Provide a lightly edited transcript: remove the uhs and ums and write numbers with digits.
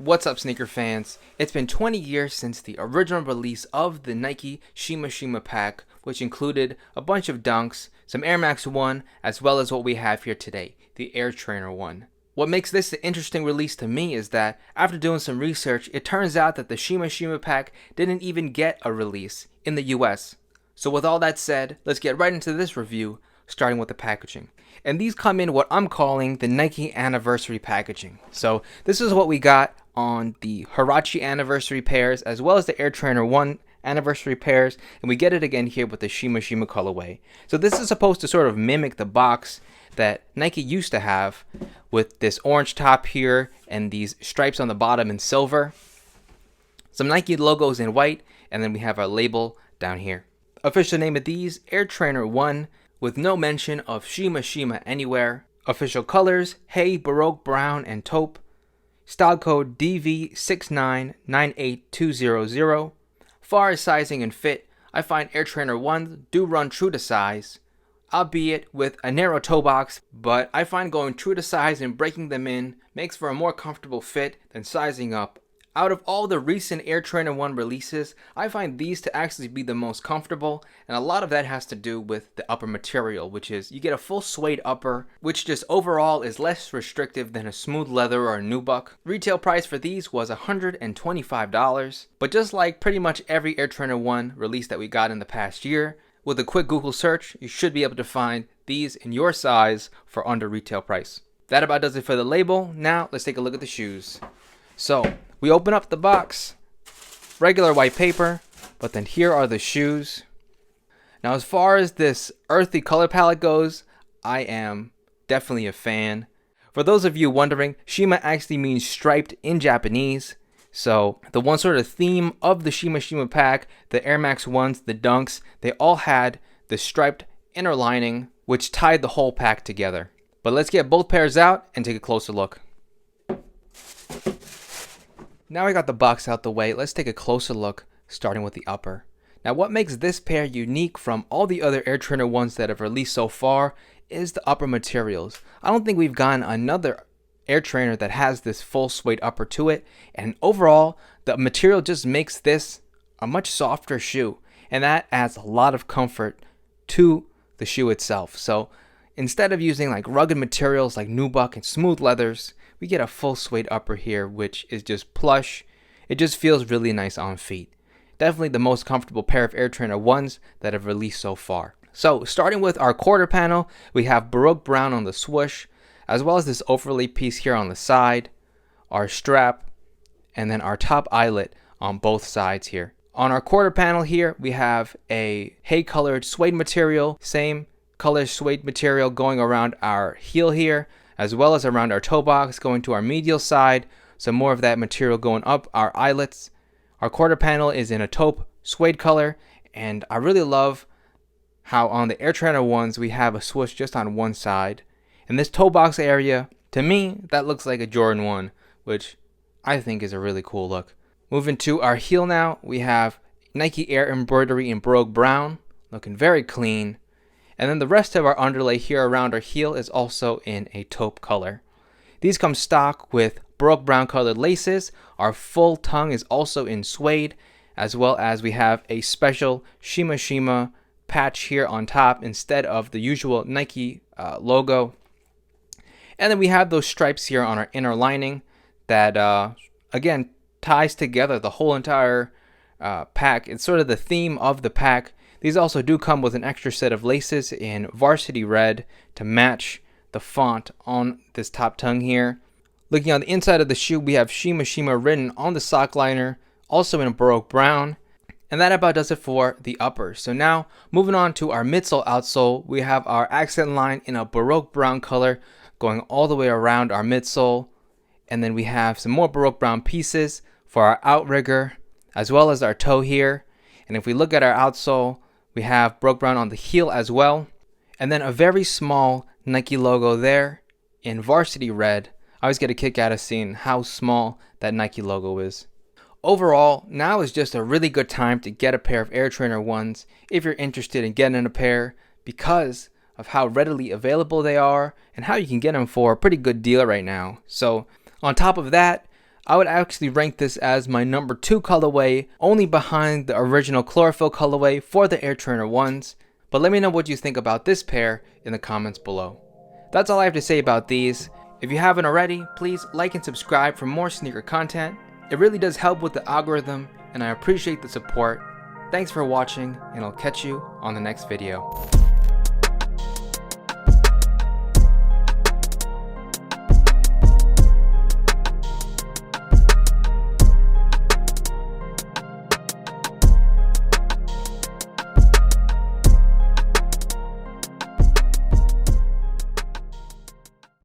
What's up, sneaker fans? It's been 20 years since the original release of the Nike Shima Shima pack, which included a bunch of dunks, some Air Max 1, as well as what we have here today, the Air Trainer 1. What makes this an interesting release to me is that, after doing some research, it turns out that the Shima Shima pack didn't even get a release in the US. So with all that said, let's get right into this review, starting with the packaging. And these come in what I'm calling the Nike anniversary packaging. So this is what we got on the Huarache anniversary pairs, as well as the Air Trainer 1 anniversary pairs, and we get it again here with the Shima Shima colorway. So this is supposed to sort of mimic the box that Nike used to have with this orange top here and these stripes on the bottom in silver, some Nike logos in white, and then we have our label down here. Official name of these, Air Trainer 1, with no mention of Shima Shima anywhere. Official colors, Hay, Baroque Brown, and Taupe. Style code DV6998200. Far as sizing and fit, I find Air Trainer 1 do run true to size, albeit with a narrow toe box, but I find going true to size and breaking them in makes for a more comfortable fit than sizing up. Out of all the recent Air Trainer 1 releases, I find these to actually be the most comfortable, and a lot of that has to do with the upper material, which is you get a full suede upper, which just overall is less restrictive than a smooth leather or a nubuck. Retail price for these was $125, but just like pretty much every Air Trainer 1 release that we got in the past year, with a quick Google search, you should be able to find these in your size for under retail price. That about does it for the label. Now let's take a look at the shoes. So we open up the box, regular white paper, but then here are the shoes. Now as far as this earthy color palette goes, I am definitely a fan. For those of you wondering, Shima actually means striped in Japanese. So the one sort of theme of the Shima Shima pack, the Air Max 1s, the dunks, they all had the striped inner lining, which tied the whole pack together. But let's get both pairs out and take a closer look. Now I got the box out the way, let's take a closer look, starting with the upper. Now what makes this pair unique from all the other Air Trainer 1s that have released so far is the upper materials. I don't think we've gotten another Air Trainer that has this full suede upper to it, and overall the material just makes this a much softer shoe, and that adds a lot of comfort to the shoe itself. So instead of using like rugged materials like nubuck and smooth leathers, we get a full suede upper here, which is just plush. It just feels really nice on feet. Definitely the most comfortable pair of Air Trainer 1s that have released so far. So starting with our quarter panel, we have Baroque Brown on the swoosh, as well as this overlay piece here on the side, our strap, and then our top eyelet on both sides here. On our quarter panel here, we have a hay colored suede material, same color suede material going around our heel here, as well as around our toe box going to our medial side, some more of that material going up our eyelets. Our quarter panel is in a taupe suede color, and I really love how on the Air Trainer 1s we have a swoosh just on one side. And this toe box area, to me, that looks like a Jordan 1, which I think is a really cool look. Moving to our heel now, we have Nike Air embroidery in Baroque Brown, looking very clean. And then the rest of our underlay here around our heel is also in a taupe color. These come stock with Baroque Brown colored laces. Our full tongue is also in suede, as well as we have a special Shima Shima patch here on top instead of the usual Nike logo. And then we have those stripes here on our inner lining that, again, ties together the whole entire pack. It's sort of the theme of the pack. These also do come with an extra set of laces in varsity red to match the font on this top tongue here. Looking on the inside of the shoe, we have Shima Shima written on the sock liner, also in a Baroque Brown. And that about does it for the upper. So now, moving on to our midsole outsole, we have our accent line in a Baroque Brown color going all the way around our midsole. And then we have some more Baroque Brown pieces for our outrigger, as well as our toe here. And if we look at our outsole, we have Baroque Brown on the heel as well. And then a very small Nike logo there in varsity red. I always get a kick out of seeing how small that Nike logo is. Overall, now is just a really good time to get a pair of Air Trainer 1s if you're interested in getting a pair, because of how readily available they are and how you can get them for a pretty good deal right now. So on top of that, I would actually rank this as my number 2 colorway, only behind the original chlorophyll colorway for the Air Trainer 1s. But let me know what you think about this pair in the comments below. That's all I have to say about these. If you haven't already, please like and subscribe for more sneaker content. It really does help with the algorithm, and I appreciate the support. Thanks for watching, and I'll catch you on the next video.